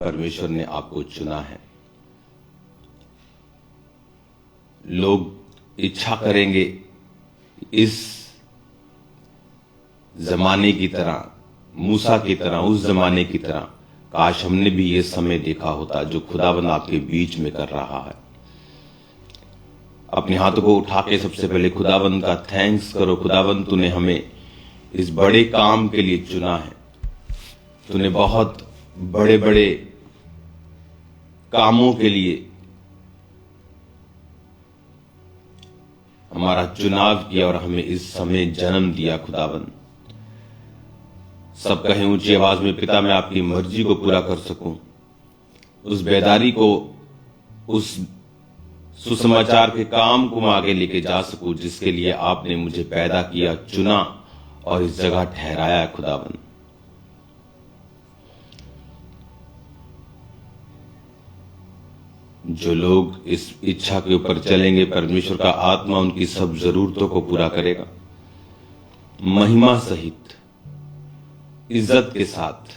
परमेश्वर ने आपको चुना है। लोग इच्छा करेंगे इस जमाने की तरह, मूसा की तरह, उस जमाने की तरह, काश हमने भी ये समय देखा होता जो खुदाबंद आपके बीच में कर रहा है। अपने हाथों को उठा के सबसे पहले खुदाबंद का थैंक्स करो। खुदाबंद, तूने हमें इस बड़े काम के लिए चुना है। तूने बहुत बड़े बड़े कामों के लिए हमारा चुनाव किया और हमें इस समय जन्म दिया। खुदाबंद, सब कहें ऊंची आवाज में, पिता मैं आपकी मर्जी को पूरा कर सकूं, उस बेदारी को, उस सुसमाचार के काम को मैं आगे लेके जा सकूं जिसके लिए आपने मुझे पैदा किया, चुना और इस जगह ठहराया। खुदाबंद, जो लोग इस इच्छा के ऊपर चलेंगे, परमेश्वर का आत्मा उनकी सब जरूरतों को पूरा करेगा, महिमा सहित, इज्जत के साथ,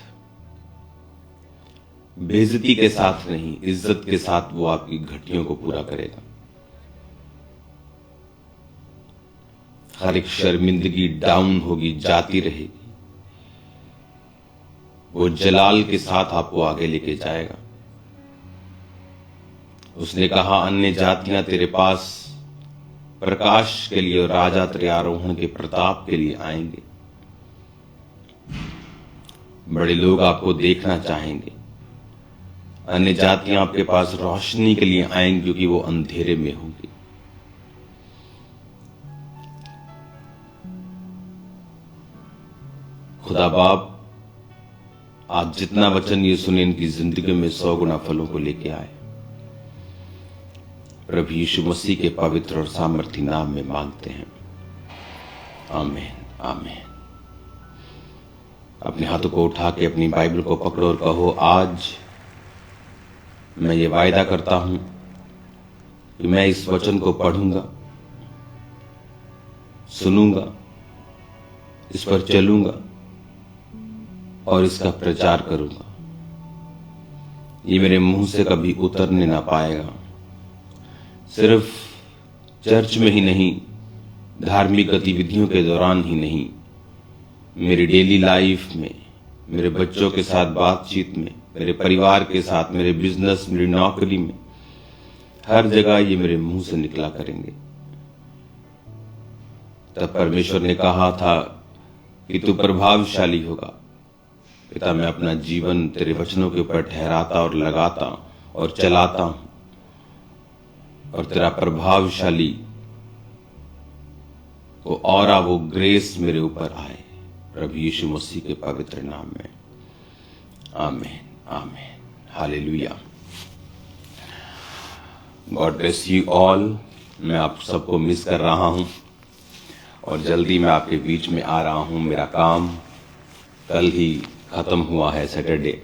बेइज्जती के साथ नहीं, इज्जत के साथ वो आपकी घटियों को पूरा करेगा। हर एक शर्मिंदगी डाउन होगी, जाती रहेगी। वो जलाल के साथ आपको आगे लेके जाएगा। उसने कहा, अन्य जातियां तेरे पास प्रकाश के लिए और राजा तेरे आरोहण के प्रताप के लिए आएंगे। बड़े लोग आपको देखना चाहेंगे। अन्य जातियां आपके पास रोशनी के लिए आएंगी क्योंकि वो अंधेरे में होंगी। खुदा बाप आज जितना वचन ये सुने इनकी जिंदगी में 100 गुना फलों को लेके आए। प्रभु यीशु मसीह के पवित्र और सामर्थी नाम में मांगते हैं, आमीन, आमीन। अपने हाथों को उठा के अपनी बाइबल को पकड़ो और कहो, आज मैं ये वायदा करता हूं कि मैं इस वचन को पढ़ूंगा, सुनूंगा, इस पर चलूंगा और इसका प्रचार करूंगा। ये मेरे मुंह से कभी उतरने ना पाएगा। सिर्फ चर्च में ही नहीं, धार्मिक गतिविधियों के दौरान ही नहीं, मेरी डेली लाइफ में, मेरे बच्चों के साथ बातचीत में, मेरे परिवार के साथ, मेरे बिजनेस, मेरी नौकरी में, हर जगह ये मेरे मुंह से निकला करेंगे। तब परमेश्वर ने कहा था कि तू प्रभावशाली होगा। पिता, मैं अपना जीवन तेरे वचनों के ऊपर ठहराता और लगाता और चलाता हूं और तेरा प्रभावशाली वो औरा, वो ग्रेस मेरे ऊपर आए, प्रभु यीशु मसीह के पवित्र नाम में, आमीन, आमीन, hallelujah. God bless you all. मैं आप सबको मिस कर रहा हूं और जल्दी मैं आपके बीच में आ रहा हूं। मेरा काम कल ही खत्म हुआ है, सैटरडे,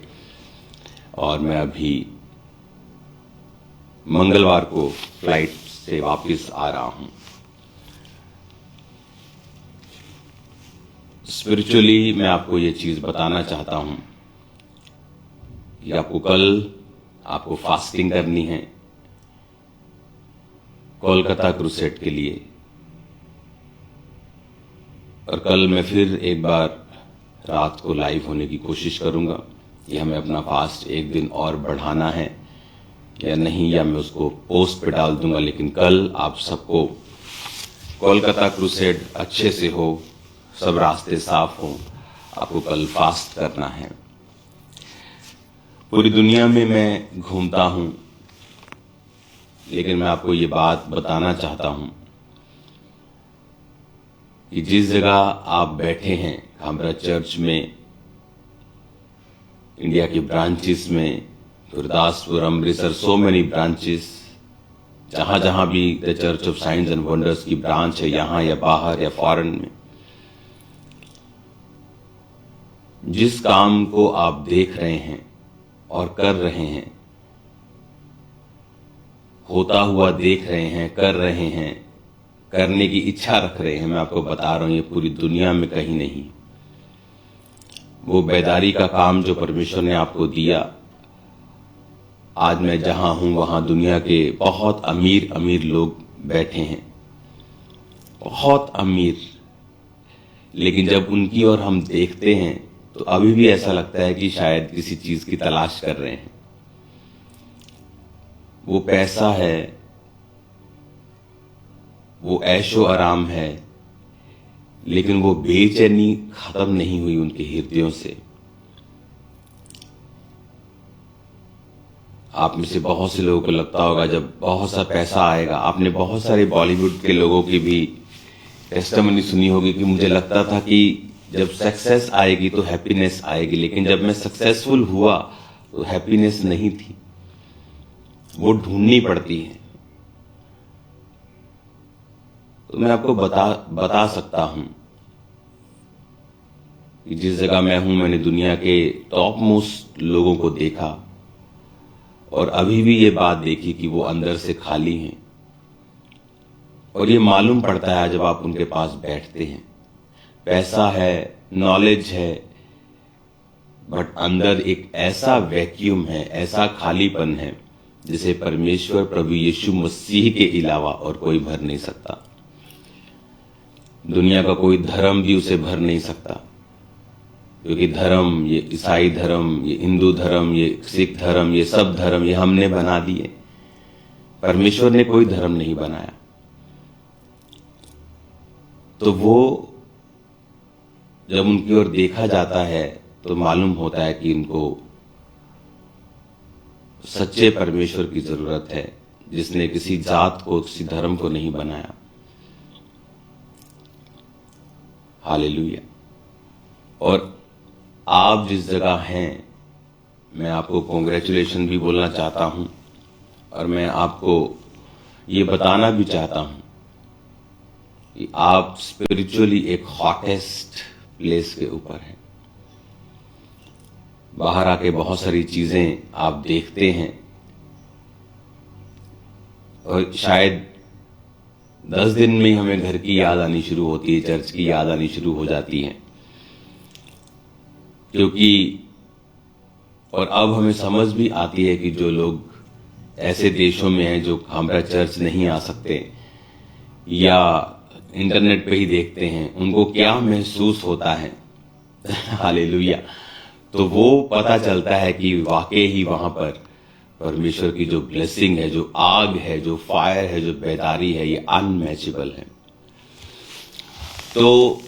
और मैं अभी मंगलवार को फ्लाइट से वापस आ रहा हूं। स्पिरिचुअली मैं आपको ये चीज बताना चाहता हूं कि आपको फास्टिंग करनी है कोलकाता क्रूसेड के लिए। और कल मैं फिर एक बार रात को लाइव होने की कोशिश करूंगा। या हमें अपना फास्ट एक दिन और बढ़ाना है या नहीं, या मैं उसको पोस्ट पे डाल दूंगा। लेकिन कल आप सबको कोलकाता क्रूसेड अच्छे से हो, सब रास्ते साफ हो, आपको कल फास्ट करना है। पूरी दुनिया में मैं घूमता हूं, लेकिन मैं आपको ये बात बताना चाहता हूं कि जिस जगह आप बैठे हैं, हमारा चर्च में, इंडिया की ब्रांचेस में, Gurdaspur, Amritsar, so many branches, जहां जहां भी the church of science and wonders की ब्रांच है, यहां या बाहर या फॉरेन में, जिस काम को आप देख रहे हैं और कर रहे हैं, होता हुआ देख रहे हैं, कर रहे हैं, करने की इच्छा रख रहे हैं, मैं आपको बता रहा हूं ये पूरी दुनिया में कहीं नहीं। वो बेदारी का काम जो परमेश्वर ने आपको दिया, आज मैं जहां हूं वहां दुनिया के बहुत अमीर अमीर लोग बैठे हैं, बहुत अमीर, लेकिन जब उनकी ओर हम देखते हैं तो अभी भी ऐसा लगता है कि शायद किसी चीज की तलाश कर रहे हैं। वो पैसा है, वो ऐशो आराम है, लेकिन वो बेचैनी खत्म नहीं हुई उनके हृदयों से। आप में से बहुत से लोगों को लगता होगा जब बहुत सा पैसा आएगा, आपने बहुत सारे बॉलीवुड के लोगों की भी टेस्टिमनी सुनी होगी कि मुझे लगता था कि जब सक्सेस आएगी तो हैप्पीनेस आएगी, लेकिन जब मैं सक्सेसफुल हुआ तो हैप्पीनेस नहीं थी, वो ढूंढनी पड़ती है। तो मैं आपको बता सकता हूं कि जिस जगह मैं हूं मैंने दुनिया के टॉप मोस्ट लोगों को देखा और अभी भी ये बात देखी कि वो अंदर से खाली हैं। और ये मालूम पड़ता है जब आप उनके पास बैठते हैं। पैसा है, नॉलेज है, बट अंदर एक ऐसा वैक्यूम है, ऐसा खालीपन है जिसे परमेश्वर प्रभु यीशु मसीह के अलावा और कोई भर नहीं सकता। दुनिया का कोई धर्म भी उसे भर नहीं सकता, क्योंकि धर्म, ये ईसाई धर्म, ये हिंदू धर्म, ये सिख धर्म, ये सब धर्म ये हमने बना दिए। परमेश्वर ने कोई धर्म नहीं बनाया। तो वो जब उनकी ओर देखा जाता है तो मालूम होता है कि इनको सच्चे परमेश्वर की जरूरत है, जिसने किसी जात को, किसी धर्म को नहीं बनाया। हालेलुया। और आप जिस जगह हैं, मैं आपको कॉन्ग्रेचुलेशन भी बोलना चाहता हूं और मैं आपको ये बताना भी चाहता हूं कि आप स्पिरिचुअली एक हॉटेस्ट प्लेस के ऊपर हैं। बाहर आके बहुत सारी चीजें आप देखते हैं और शायद 10 दिन में हमें घर की याद आनी शुरू होती है, चर्च की याद आनी शुरू हो जाती है, क्योंकि और अब हमें समझ भी आती है कि जो लोग ऐसे देशों में हैं जो हमारा चर्च नहीं आ सकते या इंटरनेट पे ही देखते हैं, उनको क्या महसूस होता है। हालेलुया। तो वो पता चलता है कि वाकई ही वहां पर परमेश्वर की जो ब्लेसिंग है, जो आग है, जो फायर है, जो बेदारी है, ये अनमैचेबल है। तो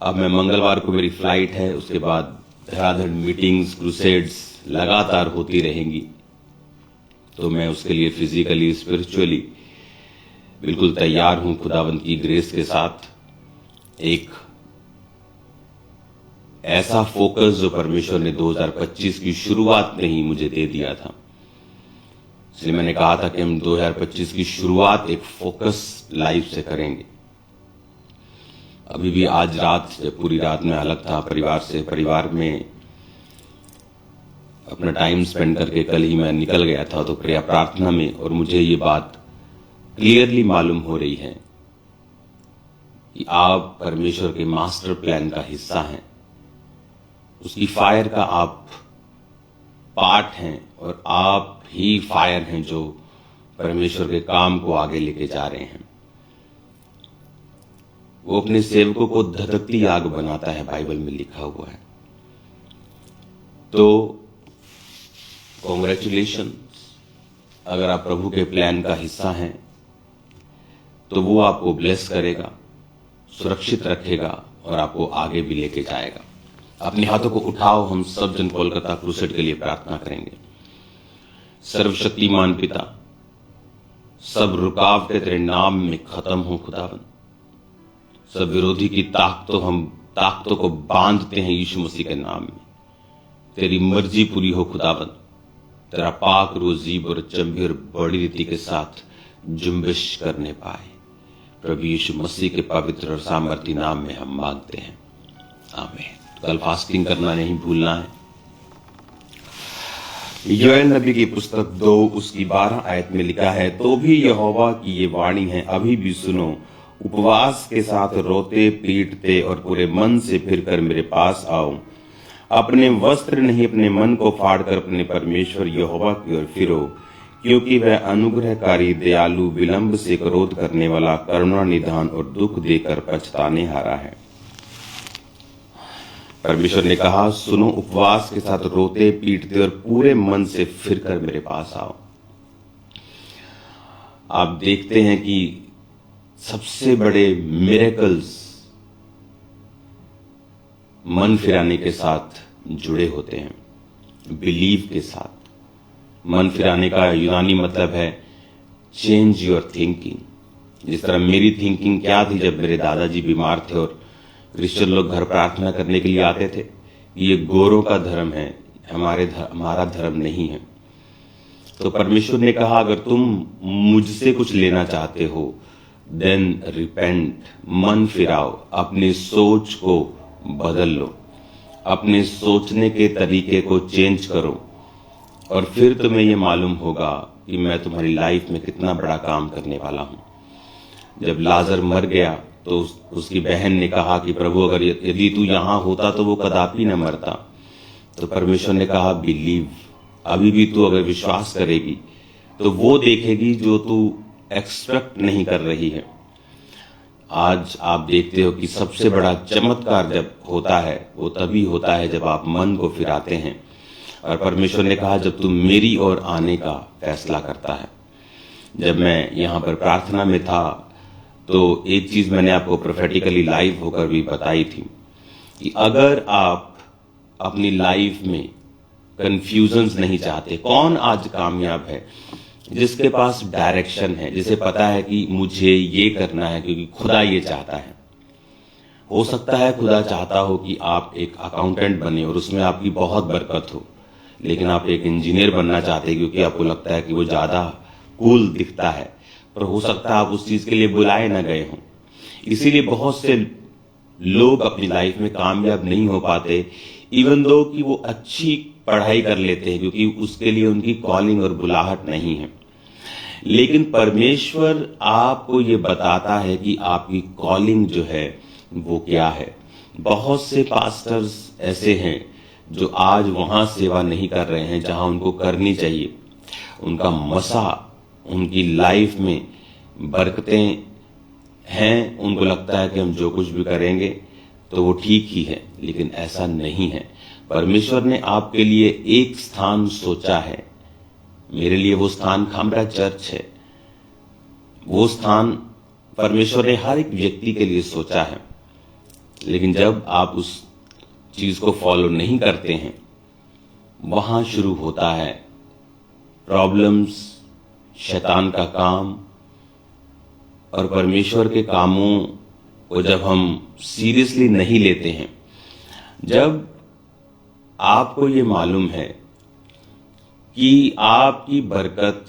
अब मैं मंगलवार को मेरी फ्लाइट है, उसके बाद धड़ाधड़ मीटिंग्स, क्रूसेड्स लगातार होती रहेंगी। तो मैं उसके लिए फिजिकली, स्पिरिचुअली बिल्कुल तैयार हूं। खुदावंद की ग्रेस के साथ एक ऐसा फोकस जो परमेश्वर ने 2025 की शुरुआत में ही मुझे दे दिया था, इसलिए मैंने कहा था कि हम 2025 की शुरुआत एक फोकस लाइफ से करेंगे। अभी भी आज रात, जब पूरी रात में अलग था परिवार से, परिवार में अपना टाइम स्पेंड करके कल ही मैं निकल गया था तो प्रेयर प्रार्थना में, और मुझे ये बात क्लियरली मालूम हो रही है कि आप परमेश्वर के मास्टर प्लान का हिस्सा हैं, उसकी फायर का आप पार्ट हैं और आप ही फायर हैं जो परमेश्वर के काम को आगे लेके जा रहे हैं। वो अपने सेवकों को धधकती आग बनाता है, बाइबल में लिखा हुआ है। तो कॉन्ग्रेचुलेशन, अगर आप प्रभु के प्लान का हिस्सा हैं तो वो आपको ब्लेस करेगा, सुरक्षित रखेगा और आपको आगे भी लेके जाएगा। अपने हाथों को उठाओ, हम सब जन कोलकाता क्रूसेड के लिए प्रार्थना करेंगे। सर्वशक्तिमान पिता, सब रुकावटें तेरे नाम में खत्म हो खुदावन। सब विरोधी की ताकतों को बांधते हैं यीशु मसीह के नाम में। तेरी मर्जी पूरी हो खुदावन। तेरा पाक रोजीब और चंबी और बड़ी रीति के साथ जुम्बिश करने पाए, प्रभु यीशु मसीह के पवित्र और सामर्थी नाम में हम मांगते हैं, आमीन। कल फास्टिंग करना नहीं भूलना है। योएल नबी की पुस्तक 2 उसकी 12 आयत में लिखा है, तो भी यहोवा की ये वाणी है, अभी भी सुनो, उपवास के साथ रोते पीटते और पूरे मन से फिरकर मेरे पास आओ, अपने वस्त्र नहीं अपने मन को फाड़कर अपने परमेश्वर यहोवा की ओर फिरो, क्योंकि वह अनुग्रहकारी, दयालु, विलंब से क्रोध करने वाला, करुणा निधान और दुख देकर पछताने हारा है। परमेश्वर ने कहा, सुनो, उपवास के साथ रोते पीटते और पूरे मन से फिरकर मेरे पास आओ। आप देखते हैं कि सबसे बड़े मिरेकल्स मन फिराने के साथ जुड़े होते हैं, बिलीव के साथ। मन फिराने का यूनानी मतलब है चेंज योर थिंकिंग। जिस तरह मेरी थिंकिंग क्या थी जब मेरे दादाजी बीमार थे और क्रिश्चियन लोग घर प्रार्थना करने के लिए आते थे, ये गोरों का धर्म है, हमारा धर्म नहीं है। तो परमेश्वर ने कहा, अगर तुम मुझसे कुछ लेना चाहते हो देन रिपेंट, मन फिराओ, अपनी सोच को बदल लो, अपने सोचने के तरीके को चेंज करो, और फिर तुम्हें ये मालूम होगा कि मैं तुम्हारी लाइफ में कितना बड़ा काम करने वाला हूं। जब लाजर मर गया तो उसकी बहन ने कहा कि प्रभु, अगर यदि तू यहां होता तो वो कदापि न मरता। तो परमेश्वर ने कहा, बिलीव, अभी भी तू अगर विश्वास करेगी तो वो देखेगी जो तू एक्सपेक्ट नहीं कर रही है। आज आप देखते हो कि सबसे बड़ा चमत्कार जब होता है वो तभी होता है जब आप मन को फिराते हैं। और परमेश्वर ने कहा, जब तू मेरी ओर आने का फैसला करता है। जब मैं यहाँ पर प्रार्थना में था तो एक चीज मैंने आपको प्रोफेटिकली लाइव होकर भी बताई थी कि अगर आप अपनी लाइफ में कंफ्यूजन्स नहीं चाहते, कौन आज कामयाब है जिसके पास डायरेक्शन है, जिसे पता है कि मुझे ये करना है क्योंकि खुदा ये चाहता है। हो सकता है खुदा चाहता हो कि आप एक अकाउंटेंट बने और उसमें आपकी बहुत बरकत हो, लेकिन आप एक इंजीनियर बनना चाहते हैं क्योंकि आपको लगता है कि वो ज्यादा कूल दिखता है, पर हो सकता है आप उस चीज के लिए बुलाए ना गए हों। इसीलिए बहुत से लोग अपनी लाइफ में कामयाब नहीं हो पाते, इवन दो कि वो अच्छी पढ़ाई कर लेते हैं, क्योंकि उसके लिए उनकी कॉलिंग और बुलाहट नहीं है। लेकिन परमेश्वर आपको ये बताता है कि आपकी कॉलिंग जो है वो क्या है। बहुत से पास्टर्स ऐसे हैं जो आज वहां सेवा नहीं कर रहे हैं जहां उनको करनी चाहिए। उनका मसा, उनकी लाइफ में बरकतें हैं, उनको लगता है कि हम जो कुछ भी करेंगे तो वो ठीक ही है, लेकिन ऐसा नहीं है। परमेश्वर ने आपके लिए एक स्थान सोचा है। मेरे लिए वो स्थान खामरा चर्च है। वो स्थान परमेश्वर ने हर एक व्यक्ति के लिए सोचा है, लेकिन जब आप उस चीज को फॉलो नहीं करते हैं, वहां शुरू होता है प्रॉब्लम्स, शैतान का काम। और परमेश्वर के कामों को जब हम सीरियसली नहीं लेते हैं, जब आपको ये मालूम है कि आपकी बरकत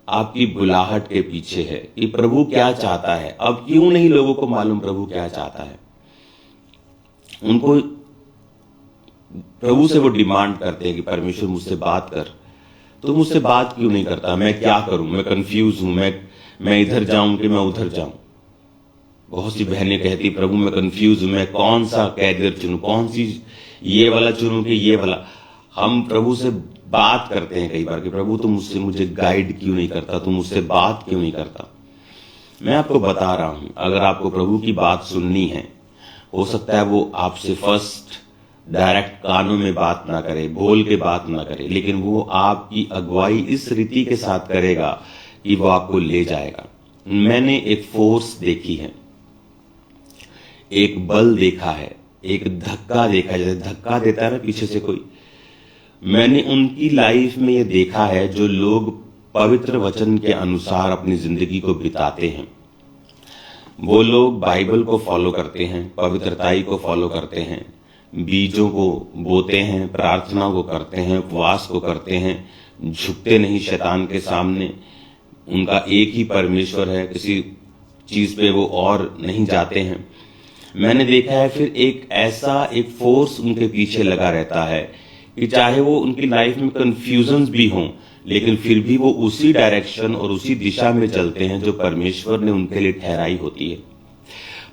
आपकी बुलाहट के पीछे है कि प्रभु क्या चाहता है। अब क्यों नहीं लोगों को मालूम प्रभु क्या चाहता है? उनको प्रभु से वो डिमांड करते हैं कि परमेश्वर मुझसे बात कर। तो मुझसे बात क्यों नहीं करता? मैं क्या करूं? मैं कंफ्यूज हूं, मैं इधर जाऊं कि मैं उधर जाऊं। बहुत सी बहनें कहती, प्रभु मैं कंफ्यूज हूं, मैं कौन सा कैरियर चुनूं, कौन सी ये वाला चुनूं कि ये वाला। हम प्रभु से बात करते हैं कई बार कि प्रभु तुम मुझे गाइड क्यों नहीं करता, तुम मुझसे बात क्यों नहीं करता। मैं आपको बता रहा हूं, अगर आपको प्रभु की बात सुननी है, हो सकता है वो आपसे फर्स्ट डायरेक्ट कानों में बात ना करे, बोल के बात ना करे, लेकिन वो आपकी अगुवाई इस रीति के साथ करेगा कि वो आपको ले जाएगा। मैंने एक फोर्स देखी है, एक बल देखा है, एक धक्का देखा है, जैसे धक्का देता है ना पीछे से कोई। मैंने उनकी लाइफ में ये देखा है जो लोग पवित्र वचन के अनुसार अपनी जिंदगी को बिताते हैं। वो लोग बाइबल को फॉलो करते हैं, पवित्रताई को फॉलो करते हैं, बीजों को बोते हैं, प्रार्थना को करते हैं, उपवास को करते हैं, झुकते नहीं शैतान के सामने। उनका एक ही परमेश्वर है, किसी चीज पे वो और नहीं जाते हैं। मैंने देखा है फिर एक फोर्स उनके पीछे लगा रहता है कि चाहे वो उनकी लाइफ में कंफ्यूजन्स भी हों, लेकिन फिर भी वो उसी डायरेक्शन और उसी दिशा में चलते हैं जो परमेश्वर ने उनके लिए ठहराई होती है।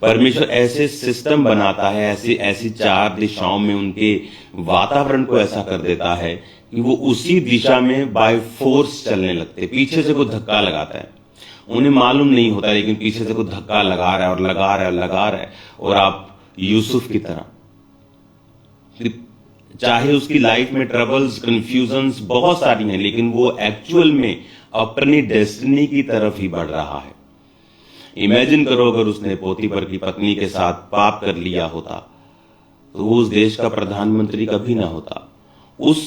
परमेश्वर ऐसे सिस्टम बनाता है, ऐसी ऐसी चार दिशाओं में उनके वातावरण को ऐसा कर देता है कि वो उसी दिशा में बाय फोर्स चलने लगते। पीछे से कोई धक्का लगाता है, उन्हें मालूम नहीं होता, लेकिन पीछे से कोई धक्का लगा रहा है और लगा रहा है और लगा रहा है। और आप यूसुफ की तरह, चाहे उसकी लाइफ में ट्रबल्स, कंफ्यूजन्स बहुत सारी हैं, लेकिन वो एक्चुअल में अपनी डेस्टिनी की तरफ ही बढ़ रहा है। इमेजिन करो अगर उसने पोतीफर की पत्नी के साथ पाप कर लिया होता तो वो उस देश का प्रधानमंत्री कभी ना होता। उस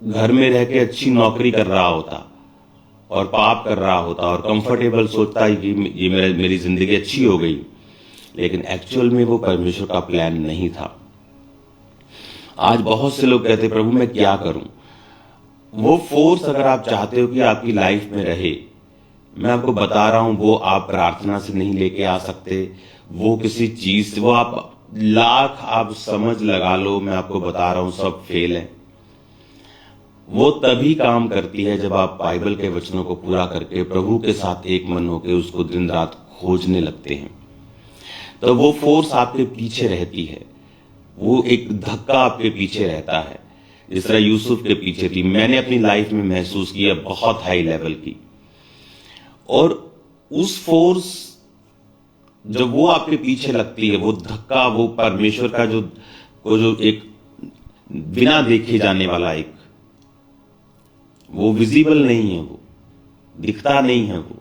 घर में रह के अच्छी नौकरी कर रहा होता और पाप कर रहा होता और कंफर्टेबल सोचता है कि ये मेरी जिंदगी अच्छी हो गई, लेकिन एक्चुअल में वो परमेश्वर का प्लान नहीं था। आज बहुत से लोग कहते प्रभु मैं क्या करूं। वो फोर्स अगर आप चाहते हो कि आपकी लाइफ में रहे, मैं आपको बता रहा हूं, वो आप प्रार्थना से नहीं लेके आ सकते, वो किसी चीज से, वो आप लाख आप समझ लगा लो, मैं आपको बता रहा हूं सब फेल है। वो तभी काम करती है जब आप बाइबल के वचनों को पूरा करके प्रभु के साथ एक मन होकर उसको दिन रात खोजने लगते हैं। तो वो फोर्स आपके पीछे रहती है, वो एक धक्का आपके पीछे रहता है, जिस तरह यूसुफ के पीछे थी। मैंने अपनी लाइफ में महसूस किया बहुत हाई लेवल की। और उस फोर्स जब वो आपके पीछे लगती है, वो धक्का, वो परमेश्वर का जो एक बिना देखे जाने वाला, एक वो विजिबल नहीं है, वो दिखता नहीं है वो,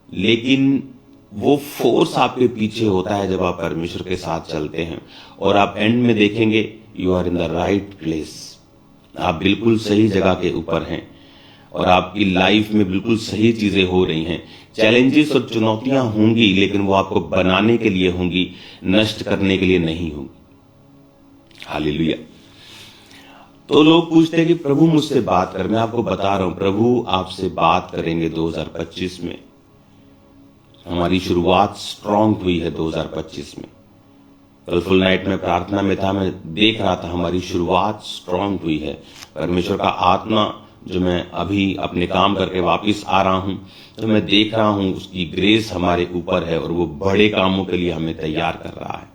लेकिन वो फोर्स आपके पीछे होता है जब आप परमेश्वर के साथ चलते हैं। और आप एंड में देखेंगे you are in the right place, आप बिल्कुल सही जगह के ऊपर हैं और आपकी लाइफ में बिल्कुल सही चीजें हो रही हैं। चैलेंजेस और चुनौतियां होंगी, लेकिन वो आपको बनाने के लिए होंगी, नष्ट करने के लिए नहीं होंगी। हालेलुया। तो लोग पूछते हैं कि प्रभु मुझसे बात कर। मैं आपको बता रहा हूं, प्रभु आपसे बात करेंगे 2025 में। हमारी शुरुआत स्ट्रांग हुई है 2025 में। कल फुल नाइट में प्रार्थना में था, मैं देख रहा था हमारी शुरुआत स्ट्रांग हुई है। परमेश्वर का आत्मा जो मैं अभी अपने काम करके वापस आ रहा हूं, तो मैं देख रहा हूं उसकी ग्रेस हमारे ऊपर है और वो बड़े कामों के लिए हमें तैयार कर रहा है।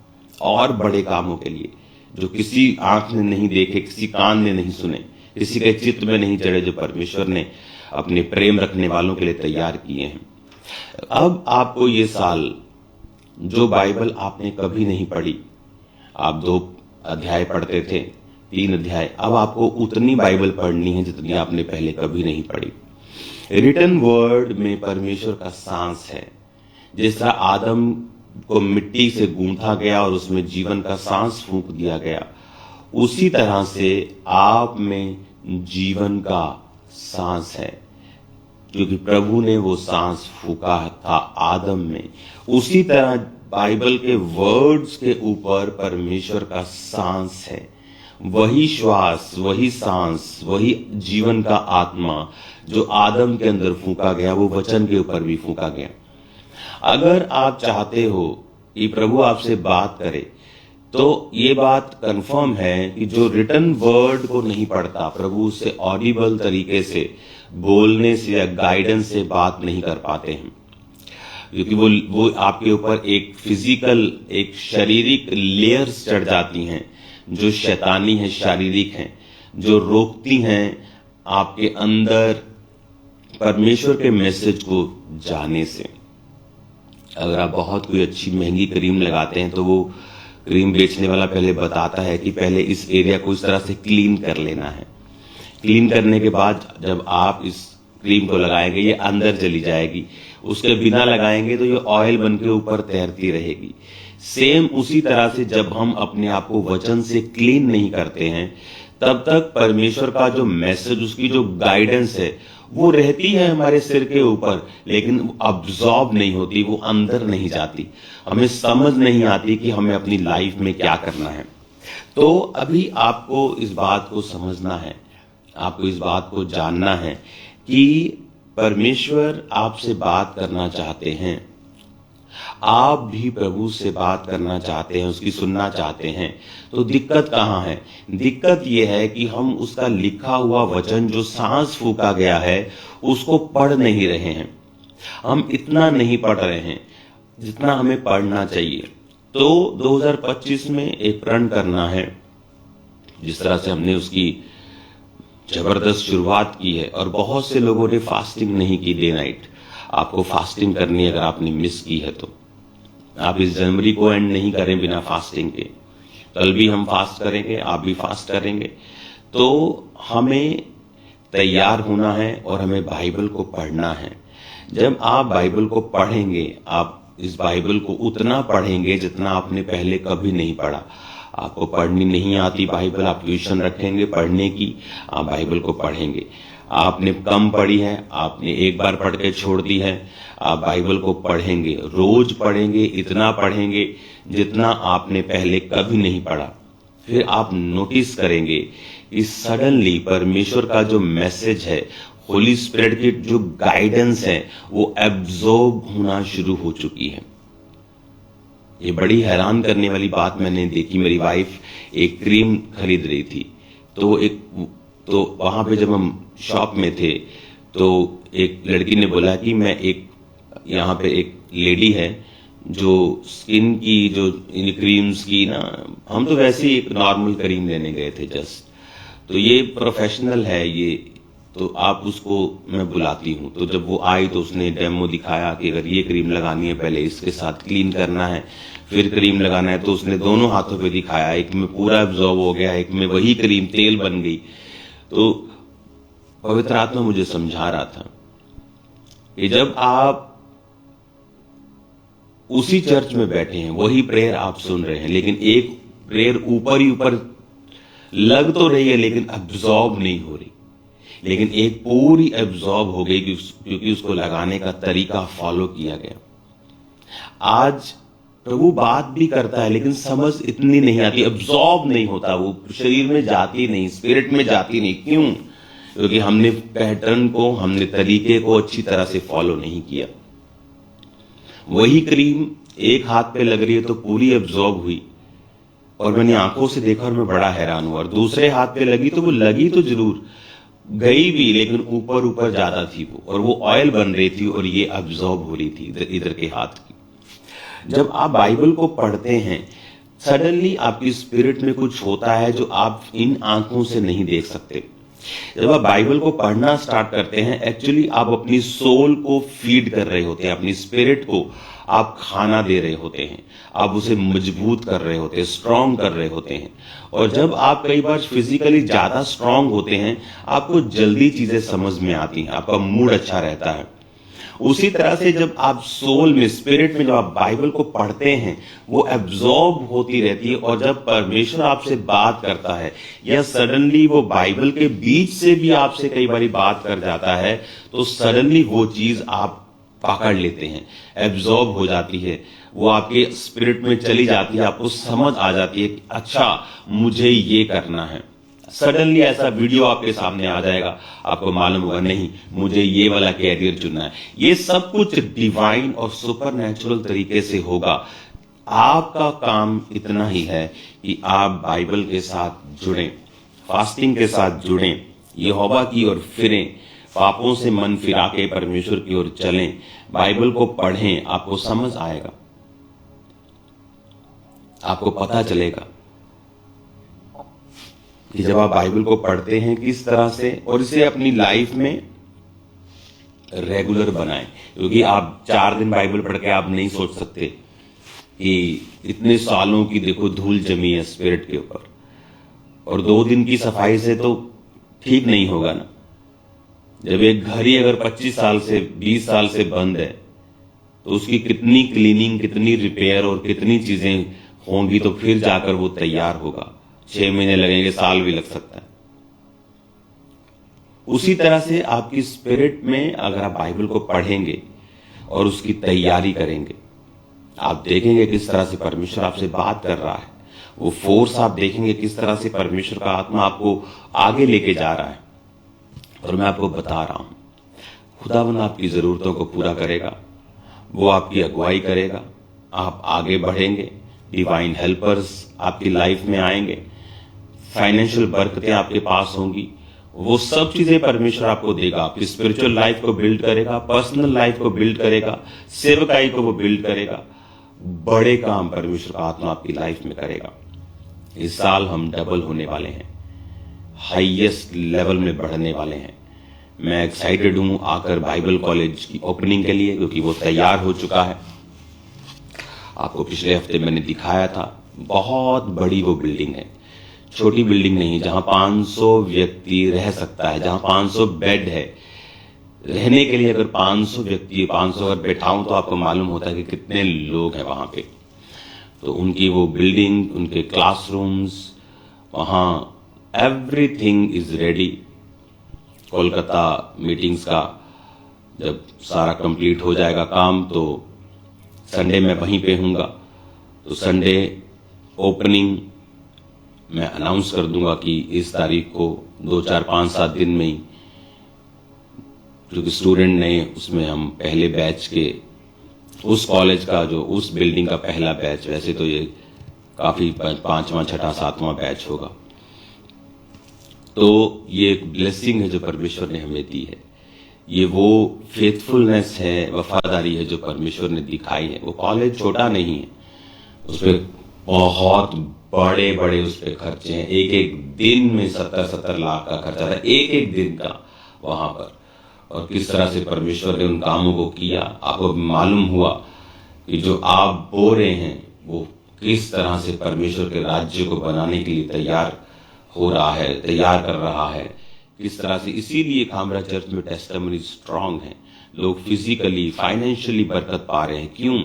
और बड़े कामों के लिए जो किसी आंख ने नहीं देखे, किसी कान ने नहीं सुने, किसी के चित्त में नहीं चढ़े, जो परमेश्वर ने अपने प्रेम रखने वालों के लिए तैयार किए हैं। अब आपको ये साल जो बाइबल आपने कभी नहीं पढ़ी, आप 2 अध्याय पढ़ते थे, 3 अध्याय, अब आपको उतनी बाइबल पढ़नी है जितनी आपने पहले कभी नहीं पढ़ी। रिटन वर्ड में परमेश्वर का सांस है। जिस तरह आदम को मिट्टी से गूंथा गया और उसमें जीवन का सांस फूंक दिया गया, उसी तरह से आप में जीवन का सांस है, क्योंकि प्रभु ने वो सांस फूका था आदम में। उसी तरह बाइबल के वर्ड्स के ऊपर परमेश्वर का सांस है। वही श्वास, वही सांस, वही जीवन का आत्मा जो आदम के अंदर फूका गया, वो वचन के ऊपर भी फूका गया। अगर आप चाहते हो कि प्रभु आपसे बात करे, तो ये बात कंफर्म है कि जो रिटन वर्ड को नहीं पढ़ता, प्रभु से ऑडिबल तरीके से बोलने से या गाइडेंस से बात नहीं कर पाते हैं, क्योंकि वो आपके ऊपर एक फिजिकल, एक शारीरिक लेयर्स चढ़ जाती हैं जो शैतानी है, शारीरिक हैं, जो रोकती हैं आपके अंदर परमेश्वर के मैसेज को जाने से। अगर आप बहुत कोई अच्छी महंगी क्रीम लगाते हैं, तो वो क्रीम बेचने वाला पहले बताता है कि पहले इस एरिया को इस तरह से क्लीन कर लेना है। क्लीन करने के बाद जब आप इस क्रीम को लगाएंगे, ये अंदर चली जाएगी, उसके बिना लगाएंगे तो ये ऑयल बन के ऊपर तैरती रहेगी। सेम उसी तरह से जब हम अपने आप को वचन से क्लीन नहीं करते हैं, तब तक परमेश्वर का जो मैसेज, उसकी जो गाइडेंस है, वो रहती है हमारे सिर के ऊपर, लेकिन अब्सॉर्ब नहीं होती, वो अंदर नहीं जाती, हमें समझ नहीं आती कि हमें अपनी लाइफ में क्या करना है। तो अभी आपको इस बात को समझना है, आपको इस बात को जानना है कि परमेश्वर आपसे बात करना चाहते हैं। आप भी प्रभु से बात करना चाहते हैं, उसकी सुनना चाहते हैं। तो दिक्कत कहाँ है? दिक्कत यह है कि हम उसका लिखा हुआ वचन जो सांस फूका गया है, उसको पढ़ नहीं रहे हैं। हम इतना नहीं पढ़ रहे हैं जितना हमें पढ़ना चाहिए। तो 2025 में एक प्रण करना है, जिस तरह से हमने उसकी जबरदस्त शुरुआत की है। और बहुत से लोगों ने फास्टिंग नहीं की डे नाइट। आपको फास्टिंग करनी है, अगर आपने मिस की है तो आप इस जनवरी को एंड नहीं करें बिना फास्टिंग के। कल भी हम फास्ट करेंगे, आप भी फास्ट करेंगे। तो हमें तैयार होना है और हमें बाइबल को पढ़ना है। जब आप बाइबल को पढ़ेंगे, आप इस बाइबल को उतना पढ़ेंगे जितना आपने पहले कभी नहीं पढ़ा। आपको पढ़नी नहीं आती बाइबल, आप ट्यूशन रखेंगे पढ़ने की, आप बाइबल को पढ़ेंगे। आपने कम पढ़ी है, आपने एक बार पढ़ के छोड़ दी है, आप बाइबल को पढ़ेंगे, रोज पढ़ेंगे, इतना पढ़ेंगे जितना आपने पहले कभी नहीं पढ़ा। फिर आप नोटिस करेंगे कि सडनली परमेश्वर का जो मैसेज है, होली स्पिरिट की जो गाइडेंस है, वो एब्जॉर्ब होना शुरू हो चुकी है। ये बड़ी हैरान करने वाली बात मैंने देखी। मेरी वाइफ एक क्रीम खरीद रही थी, तो वहां पे जब हम शॉप में थे तो एक लड़की ने बोला कि मैं यहाँ पे एक लेडी है जो स्किन की जो क्रीम्स की ना, हम तो वैसे ही एक नॉर्मल क्रीम लेने गए थे जस्ट, तो ये प्रोफेशनल है ये, तो आप उसको मैं बुलाती हूँ। तो जब वो आई तो उसने डेमो दिखाया कि अगर ये क्रीम लगानी है पहले इसके साथ क्लीन करना है, फिर क्रीम लगाना है। तो उसने दोनों हाथों पे दिखाया, एक में पूरा एब्जॉर्ब हो गया, एक में वही क्रीम तेल बन गई। तो पवित्र आत्मा मुझे समझा रहा था कि जब आप उसी चर्च में बैठे हैं, वही प्रेयर आप सुन रहे हैं, लेकिन एक प्रेयर ऊपर ही ऊपर लग तो रही है लेकिन एब्जॉर्ब नहीं हो रही, लेकिन एक पूरी एब्जॉर्ब हो गई क्योंकि उसको लगाने का तरीका फॉलो किया गया। आज प्रभु बात भी करता है लेकिन समझ इतनी नहीं आती, एब्जॉर्ब नहीं होता, वो शरीर में जाती नहीं, स्पिरिट में जाती नहीं। क्यों? क्योंकि हमने पैटर्न को, हमने तरीके को अच्छी तरह से फॉलो नहीं किया। वही क्रीम एक हाथ पे लग रही है तो पूरी एब्जॉर्ब हुई, और मैंने आंखों से देखा और मैं बड़ा हैरान हुआ। और दूसरे हाथ पे लगी तो वो लगी तो जरूर, गई भी, लेकिन ऊपर ऊपर ज्यादा थी वो, और वो ऑयल बन रही थी और ये एब्जॉर्ब हो रही थी इधर के हाथ की। जब आप बाइबल को पढ़ते हैं, सडनली आपकी स्पिरिट में कुछ होता है जो आप इन आंखों से नहीं देख सकते। जब आप बाइबल को पढ़ना स्टार्ट करते हैं, एक्चुअली आप अपनी सोल को फीड कर रहे होते हैं, अपनी स्पिरिट को आप खाना दे रहे होते हैं, आप उसे मजबूत कर रहे होते हैं, स्ट्रांग कर रहे होते हैं। और जब आप कई बार फिजिकली ज्यादा स्ट्रांग होते हैं, आपको जल्दी चीजें समझ में आती हैं, आपका मूड अच्छा रहता है। उसी तरह से जब आप सोल में, स्पिरिट में जब आप बाइबल को पढ़ते हैं, वो एब्जॉर्ब होती रहती है। और जब परमेश्वर आपसे बात करता है या सडनली वो बाइबल के बीच से भी आपसे कई बार बात कर जाता है, तो सडनली वो चीज आप पकड़ लेते हैं, एब्जॉर्ब हो जाती है, वो आपके स्पिरिट में चली जाती है, आपको समझ आ जाती है कि अच्छा मुझे ये करना है। सडनली ऐसा वीडियो आपके सामने आ जाएगा, आपको मालूम होगा नहीं मुझे ये वाला कैरियर चुनना है। ये सब कुछ डिवाइन और सुपरनैचुरल तरीके से होगा। आपका काम इतना ही है कि आप बाइबल के साथ जुड़ें, फास्टिंग के साथ जुड़ें, यहोवा की ओर फिरें, पापों से मन फिरा के परमेश्वर की ओर चलें, बाइबल को पढ़ें। आपको समझ आएगा, आपको पता चलेगा कि जब आप बाइबल को पढ़ते हैं किस तरह से, और इसे अपनी लाइफ में रेगुलर बनाएं। क्योंकि आप 4 दिन बाइबल पढ़ के आप नहीं सोच सकते कि इतने सालों की देखो धूल जमी है स्पिरिट के ऊपर, और 2 दिन की सफाई से तो ठीक नहीं होगा ना। जब एक घर ही अगर 25 साल से 20 साल से बंद है, तो उसकी कितनी क्लीनिंग, कितनी रिपेयर और कितनी चीजें होंगी, तो फिर जाकर वो तैयार होगा। 6 महीने लगेंगे, साल भी लग सकता है। उसी तरह से आपकी स्पिरिट में अगर आप बाइबल को पढ़ेंगे और उसकी तैयारी करेंगे, आप देखेंगे किस तरह से परमेश्वर आपसे बात कर रहा है। वो फोर्स आप देखेंगे किस तरह से परमेश्वर का आत्मा आपको आगे लेके जा रहा है। और मैं आपको बता रहा हूं, खुदावंद आपकी जरूरतों को पूरा करेगा, वो आपकी अगुवाई करेगा, आप आगे बढ़ेंगे, डिवाइन हेल्पर्स आपकी लाइफ में आएंगे, फाइनेंशियल बरकतें आपके पास होंगी। वो सब चीजें परमेश्वर आपको देगा। आपकी स्पिरिचुअल लाइफ को बिल्ड करेगा, पर्सनल लाइफ को बिल्ड करेगा, सेवकाई को वो बिल्ड करेगा। बड़े काम परमेश्वर का आत्मा आपकी लाइफ में करेगा। इस साल हम डबल होने वाले हैं, हाईएस्ट लेवल में बढ़ने वाले हैं। मैं एक्साइटेड हूं आकर बाइबल कॉलेज की ओपनिंग के लिए, क्योंकि वो तैयार हो चुका है। आपको पिछले हफ्ते मैंने दिखाया था, बहुत बड़ी वो बिल्डिंग है, छोटी बिल्डिंग नहीं, जहां 500 व्यक्ति रह सकता है, जहां 500 बेड है। रहने के लिए अगर 500 व्यक्ति 500 अगर बैठाऊं तो आपको मालूम होता है कि कितने लोग हैं वहां पे। तो उनकी वो बिल्डिंग, उनके क्लासरूम्स, वहां everything is ready. Kolkata meetings का जब सारा कंप्लीट हो जाएगा काम, तो संडे मैं वहीं पे हूंगा। तो संडे ओपनिंग मैं अनाउंस कर दूंगा कि इस तारीख को 2, 4, 5, 7 दिन में ही, क्योंकि स्टूडेंट नए, उसमें हम पहले बैच के, उस कॉलेज का जो उस बिल्डिंग का पहला बैच, वैसे तो ये काफी 5वां, 6ठा, 7वां बैच होगा। तो ये एक ब्लेसिंग है जो परमेश्वर ने हमें दी है। ये वो फेथफुलनेस है, वफादारी है जो परमेश्वर ने दिखाई है। वो कॉलेज छोटा नहीं है, उस पर बहुत बड़े बड़े उस पर खर्चे हैं। एक एक दिन में 70-70 लाख का खर्चा था, एक एक दिन का वहां पर। और किस तरह से परमेश्वर ने उन कामों को किया, आपको मालूम हुआ कि जो आप बो रहे हैं वो किस तरह से परमेश्वर के राज्य को बनाने के लिए तैयार हो रहा है, तैयार कर रहा है, किस तरह से। इसीलिए खामरा चर्च में टेस्टिमनी स्ट्रांग है, लोग फिजिकली, फाइनेंशियली बरकत पा रहे हैं। क्यों?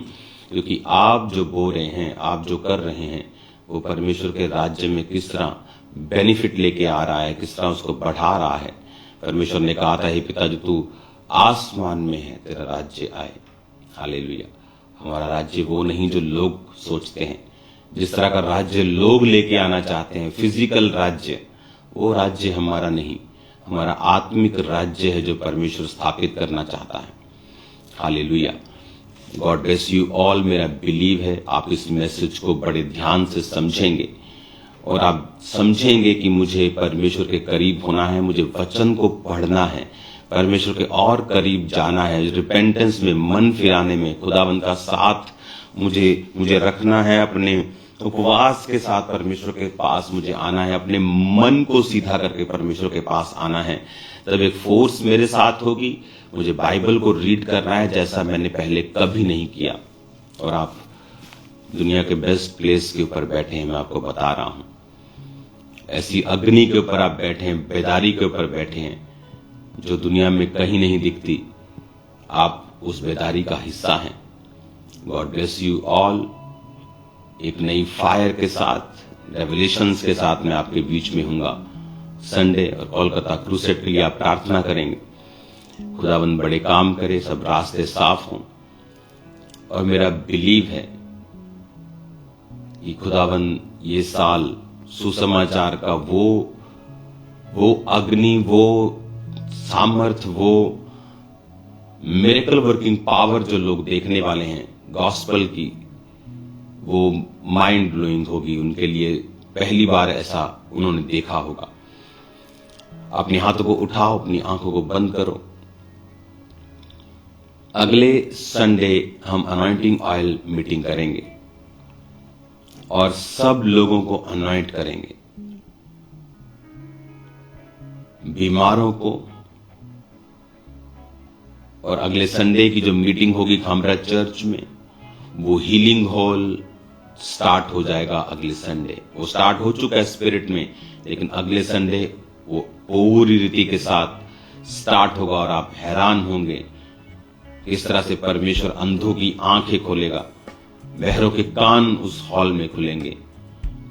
क्योंकि आप जो बो रहे हैं, आप जो कर रहे हैं, वो परमेश्वर के राज्य में किस तरह बेनिफिट लेके आ रहा है, किस तरह उसको बढ़ा रहा है। परमेश्वर ने कहा था, हे पिता जो तू आसमान में है, तेरा राज्य आए। हालेलुया। हमारा राज्य वो नहीं जो लोग सोचते हैं। जिस तरह का राज्य लोग लेके आना चाहते हैं, फिजिकल राज्य, वो राज्य हमारा नहीं। हमारा आत्मिक राज्य है जो परमेश्वर स्थापित करना चाहता है। Hallelujah. God bless you all. मेरा बिलीव है आप इस मैसेज को बड़े ध्यान से समझेंगे और आप समझेंगे कि मुझे परमेश्वर के करीब होना है, मुझे वचन को पढ़ना है, परमेश्वर के और करीब जाना है, रिपेंटेंस में, मन फिराने में खुदावंद का साथ मुझे रखना है। अपने उपवास के साथ परमेश्वर के पास मुझे आना है, अपने मन को सीधा करके परमेश्वर के पास आना है। तब एक फोर्स मेरे साथ होगी। मुझे बाइबल को रीड करना है जैसा मैंने पहले कभी नहीं किया। और आप दुनिया के बेस्ट प्लेस के ऊपर बैठे हैं, मैं आपको बता रहा हूं। ऐसी अग्नि के ऊपर आप बैठे हैं, बेदारी के ऊपर बैठे हैं जो दुनिया में कहीं नहीं दिखती। आप उस बेदारी का हिस्सा हैं। God bless you all. एक नई फायर के साथ, रेवलेशंस के साथ मैं आपके बीच में हूंगा संडे। और कोलकाता क्रूसेड के लिए आप प्रार्थना करेंगे, खुदावंद बड़े काम करे, सब रास्ते साफ हों। और मेरा बिलीव है कि खुदावंद ये साल सुसमाचार का वो अग्नि, वो सामर्थ, वो मिरेकल वर्किंग पावर जो लोग देखने वाले हैं गॉस्पल की, वो माइंड ब्लोइंग होगी उनके लिए। पहली बार ऐसा उन्होंने देखा होगा। अपने हाथों को उठाओ, अपनी आंखों को बंद करो। अगले संडे हम अनॉइंटिंग ऑयल मीटिंग करेंगे और सब लोगों को अनॉइंट करेंगे, बीमारों को। और अगले संडे की जो मीटिंग होगी खामरा चर्च में, वो हीलिंग हॉल स्टार्ट हो जाएगा अगले संडे। वो स्टार्ट हो चुका है स्पिरिट में, लेकिन अगले संडे वो पूरी रीति के साथ स्टार्ट होगा। और आप हैरान होंगे किस तरह से परमेश्वर अंधों की आंखें खोलेगा, बहरों के कान उस हॉल में खुलेंगे।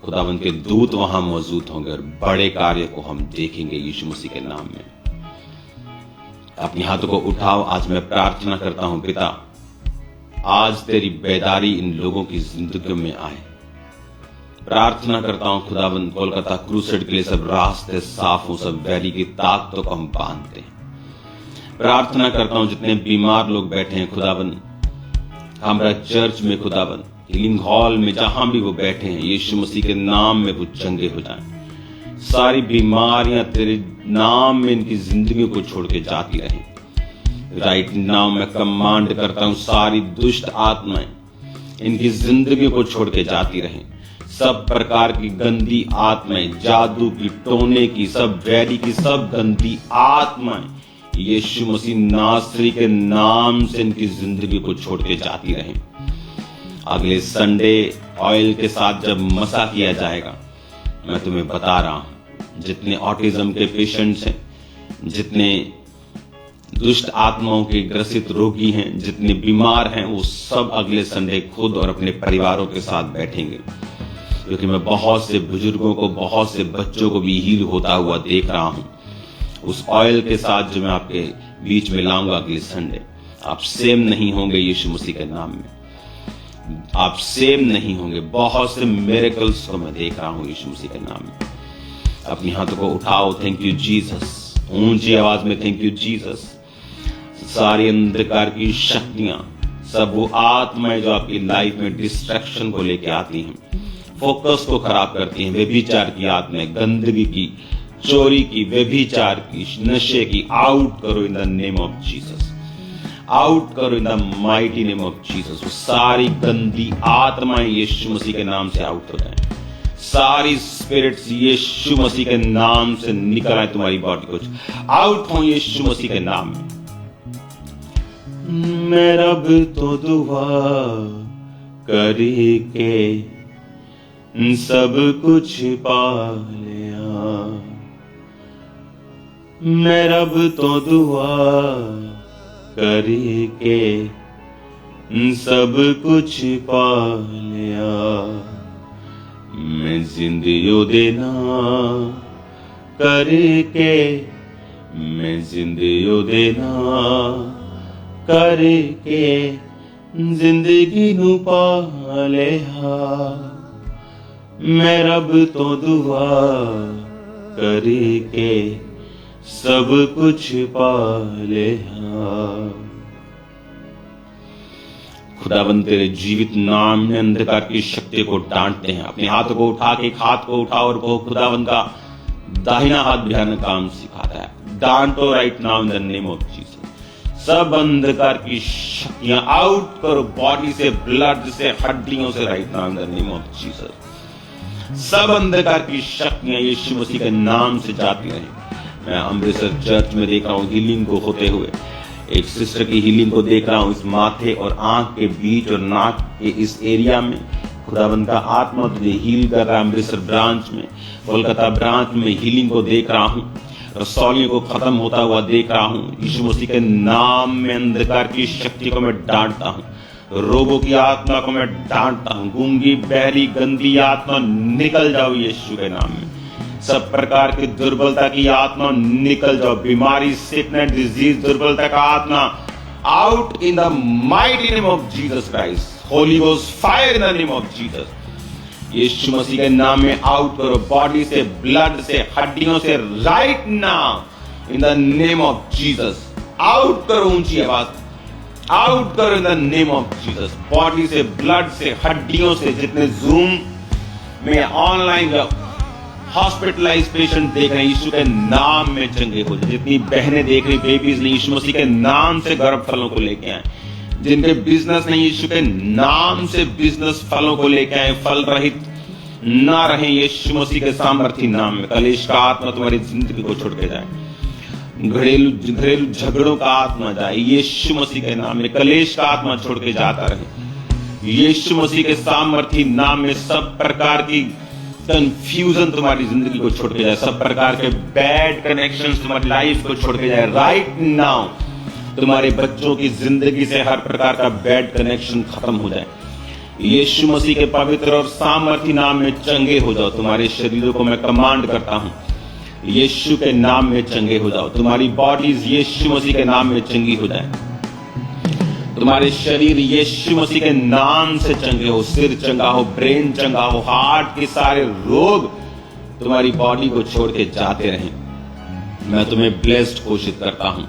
खुदावंद के दूत वहां मौजूद होंगे और बड़े कार्य को हम देखेंगे यीशु मसीह के नाम में। अपने हाथों को उठाओ। आज मैं प्रार्थना करता हूं, पिता आज तेरी बेदारी इन लोगों की जिंदगी में आए। प्रार्थना करता हूं खुदावंद, कोलकाता क्रूसेड के लिए सब रास्ते साफ हो, सब वैरी की ताकतों को हम बांधते हैं। प्रार्थना करता हूं जितने बीमार लोग बैठे हैं खुदावंद, हमारा चर्च में खुदावंद, हीलिंग हॉल में, जहां भी वो बैठे हैं, यीशु मसीह के नाम में वो चंगे हो जाएं। सारी बीमारियां तेरे नाम में इनकी जिंदगी को छोड़ के जाती रहें। राइट नाउ मैं कमांड करता हूं, सारी दुष्ट आत्माएं इनकी जिंदगी को छोड़ के जाती रहें। सब प्रकार की गंदी आत्माएं, जादू की, टोने की, सब वैरी की, सब गंदी आत्माएं यीशु मसीह नासरी के नाम से इनकी जिंदगी को छोड़ के जाती रहें। अगले संडे ऑयल के साथ जब मसा किया जाएगा, मैं तुम्हें बता रहा हूं, जितने ऑटिज्म के पेशेंट्स हैं, जितने दुष्ट आत्माओं के ग्रसित रोगी हैं, जितने बीमार हैं, वो सब अगले संडे खुद और अपने परिवारों के साथ बैठेंगे। क्योंकि मैं बहुत से बुजुर्गों को, बहुत से बच्चों को भी हील होता हुआ देख रहा हूं उस ऑयल के साथ जो मैं आपके बीच में लाऊंगा अगले संडे। आप सेम नहीं होंगे यीशु मसीह के नाम में, आप सेम नहीं होंगे। बहुत से मिरेकल्स को मैं देख रहा हूं यीशु मसीह के नाम में। अपने हाथों को उठाओ, थैंक यू जीसस, ऊंची आवाज में थैंक यू जीसस। सारी अंधकार की शक्तियां, सब वो आत्माएं जो आपकी लाइफ में डिस्ट्रैक्शन को लेके आती हैं, फोकस को खराब करती हैं, व्यभिचार की आत्माएं, गंदगी की, चोरी की, व्यभिचार की, नशे की, आउट करो in the name of Jesus, out करो in the mighty name of Jesus. वो सारी गंदी आत्माएं यीशु मसीह के नाम से आउट हो जाएं। सारी स्पिरिट्स यीशु मसीह के नाम से निकल आए, तुम्हारी बॉडी को आउट हो यीशु मसीह के नाम में। मैं रब तो दुआ करके सब कुछ पा लिया, मैं रब तो दुआ करके सब कुछ पा लिया। मैं जिंदगी देना करके, मैं जिंदगी देना करके जिंदगी नू पा लिया। मैं रब तो दुआ करके सब कुछ पा लिया। खुदावंद तेरे जीवित नाम में अंधकार की शक्ति को डांटते हैं। अपने हाथों को उठा के, एक हाथ को उठाओ और कहो, खुदावंद का दाहिना हाथ भयानक काम सिखाता है। डांटो right now in the name of Jesus. सब अंधकार की शक्तियां आउट करो बॉडी से, ब्लड से, हड्डियों से, right now in the name of Jesus. सब अंधकार की शक्तियां यीशु मसीह के नाम से जाती रही। मैं अमृतसर चर्च में देख रहा हूं हीलिंग को होते हुए। एक सिस्टर की हीलिंग को देख रहा हूं इस माथे और आंख के बीच और नाक के इस एरिया में। खुदावंद का आत्मा तुझे हील कर रहा है। अमृतसर ब्रांच में, कोलकाता ब्रांच में हीलिंग को देख रहा हूं। रसौलियों को खत्म होता हुआ देख रहा हूं। यीशु मसीह के नाम में अंधकार की शक्ति को मैं डांटता हूं। रोगों की आत्मा को मैं डांटता हूं। गूंगी, बहरी, गंदी आत्मा निकल जाओ यीशु के नाम में। सब प्रकार की दुर्बलता की आत्मा निकल जाओ। बीमारी, सिकनेस, डिजीज, दुर्बलता का आत्मा out in the mighty name of Jesus Christ. Holy ghost fire in the name of Jesus. Yeshu Masih के नाम में आउट करो बॉडी से, ब्लड से, हड्डियों से, right now in the name of Jesus. Out करो, ऊंची आवाज, आउट करो in the name of Jesus. Body से, ब्लड से, हड्डियों से, जितने जूम में ऑनलाइन हॉस्पिटलाइज पेशेंट देख रहे हैं, यीशु के नाम में चंगे हो जाए। जितनी बहनें देख रही बेबीज ने, यीशु मसीह के नाम से गर्भ फलों को लेके आए। जिनके बिजनेस नहीं, यीशु के नाम से बिजनेस फलों को लेके आए। फल रहित ना रहे यीशु मसीह के सामर्थी नाम में। कलेश का आत्मा तुम्हारी जिंदगी को छोड़ के जाए। घरेलू झगड़ों का आत्मा जाए यीशु मसीह के नाम में। कलेश का आत्मा छोड़ के जाता रहे यीशु मसीह के सामर्थी नाम में। सब प्रकार की कंफ्यूजन तुम्हारी जिंदगी को छोड़ के जाए। सब प्रकार के बैड कनेक्शंस तुम्हारी लाइफ को छोड़ के जाए। राइट नाउ तुम्हारे बच्चों की जिंदगी से हर प्रकार का बैड कनेक्शन खत्म हो जाए। यीशु मसीह के पवित्र और सामर्थी नाम में चंगे हो जाओ। तुम्हारे शरीरों को मैं कमांड करता हूं, यीशु के नाम में चंगे हो जाओ। तुम्हारी बॉडीज यीशु मसीह के नाम में चंगी हो जाए। तुम्हारे शरीर यीशु मसीह के नाम से चंगे हो। सिर चंगा हो, ब्रेन चंगा हो, हार्ट के सारे रोग तुम्हारी बॉडी को छोड़ के जाते रहें। मैं तुम्हें ब्लेस्ड घोषित करता हूं,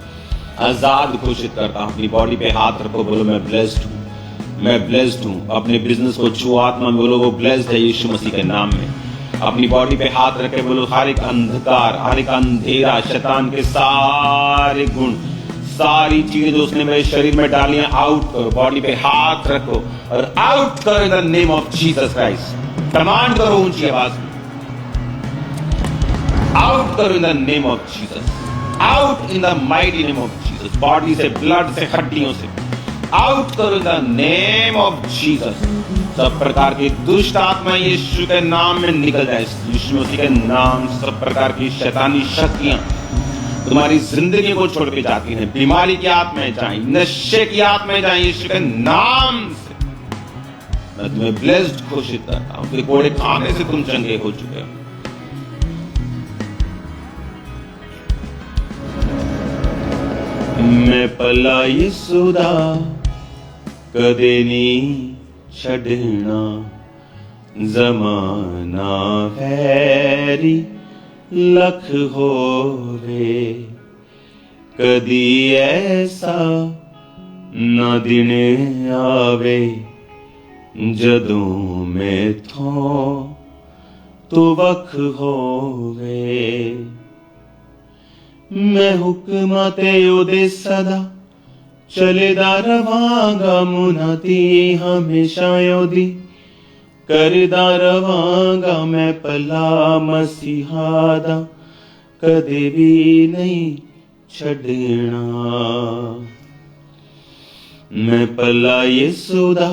आजाद घोषित करता हूं। अपनी बॉडी पे हाथ रखो, बोलो मैं ब्लेस्ड हूं, मैं ब्लेस्ड हूं। अपने बिजनेस को छुओ, आत्मा में बोलो वो ब्लेस्ड है यीशु मसीह के नाम में। अपनी बॉडी पे हाथ रखे, बोलो हर एक अंधकार, हर एक अंधेरा, शैतान के सारे गुण, सारी चीजें जो उसने मेरे शरीर में डाली हैं आउट करो, बॉडी पे हाथ रखो और आउट करो in the name of Jesus Christ. Command करो ऊंची आवाज में, आउट करो in the name of Jesus, out in the mighty name of Jesus. Body से, ब्लड से, हड्डियों से आउट करो in the name of Jesus. सब प्रकार की दुष्ट आत्मा यीशु के नाम में निकल जाए। यीशु मसीह के नाम से सब प्रकार की शैतानी शक्तियां तुम्हारी जिंदगी को छोड़ के जाती हैं। बीमारी की आत्माएं जाएं, नशे की आत्माएं जाएं, यीशु के नाम से मैं तुम्हें ब्लेस्ड घोषित करता हूं। कोड़े खाने से तुम चंगे हो चुके हो। मैं पला यीशु दा कदे नहीं छड़ना, जमाना वैरी लख होवे, कदी ऐसा ना दिन आवे जदों मैं थो तो वख होवे। मैं हुक्मा ते ओदे सदा चलेदा रवांगा, मुनाती हमेशा ओदी करदा रवांगा। मैं पला मसीहा दा कदे भी नहीं छड़ना, मैं पला यीशु दा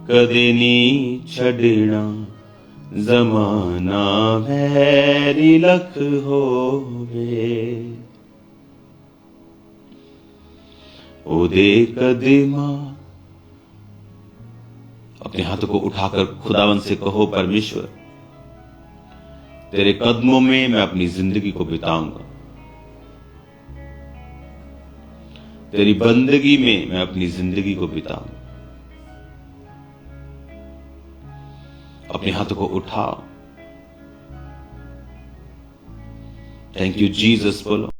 कदे नहीं छड़ना, जमाना वैरी लख होवे। ओदे कदमा अपने हाथों को उठाकर खुदावन से कहो, परमेश्वर तेरे कदमों में मैं अपनी जिंदगी को बिताऊंगा, तेरी बंदगी में मैं अपनी जिंदगी को बिताऊंगा। अपने हाथों को उठाओ। थैंक यू जीसस बोलो।